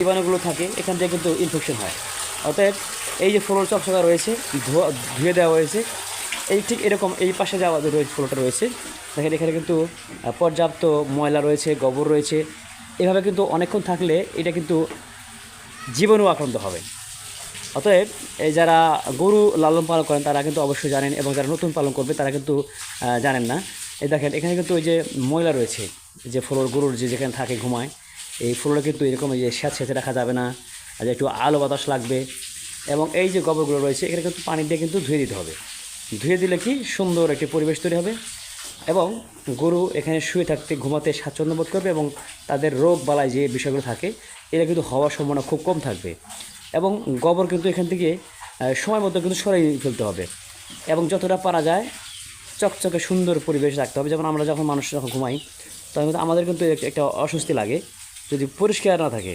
জীবাণুগুলো থাকে এখান থেকে কিন্তু ইনফেকশন হয়। অতএব এই যে ফ্লোর চকচকা রয়েছে, ধুয়ে দেওয়া হয়েছে, এই ঠিক এরকম এই পাশে যাওয়া যে ফ্লোরটা রয়েছে, দেখেন এখানে কিন্তু পর্যাপ্ত ময়লা রয়েছে, গোবর রয়েছে। এভাবে কিন্তু অনেকক্ষণ থাকলে এটা কিন্তু জীবাণু আক্রান্ত হবে। অতএব এই যারা গরু লালন পালন করেন তারা কিন্তু অবশ্যই জানেন, এবং যারা নতুন পালন করবে তারা কিন্তু জানেন না। এই দেখেন এখানে কিন্তু ওই যে ময়লা রয়েছে, যে ফ্লোর গরুর যেখানে থাকে ঘুমায়, এই ফ্লোরে কিন্তু এরকম এই যে স্যাঁতস্যাঁতে রাখা যাবে না, আর একটু আলো বাতাস লাগবে। এবং এই যে গোবরগুলো রয়েছে এখানে কিন্তু পানি দিয়ে কিন্তু ধুয়ে দিতে হবে। ধুয়ে দিলে কি সুন্দর একটি পরিবেশ তৈরি হবে, এবং গরু এখানে শুয়ে থাকতে ঘুমাতে স্বাচ্ছন্দ্য বোধ করবে, এবং তাদের রোগ বালাই যে বিষয়গুলো থাকে এটা কিন্তু হওয়ার সম্ভাবনা খুব কম থাকবে। এবং গোবর কিন্তু এখান থেকে সময় মতো কিন্তু সরাই ফেলতে হবে, এবং যতটা পারা যায় চকচকে সুন্দর পরিবেশ রাখতে হবে। যেমন আমরা যখন মানুষ যখন ঘুমাই তখন কিন্তু আমাদের কিন্তু একটা অস্বস্তি লাগে যদি পরিষ্কার না থাকে।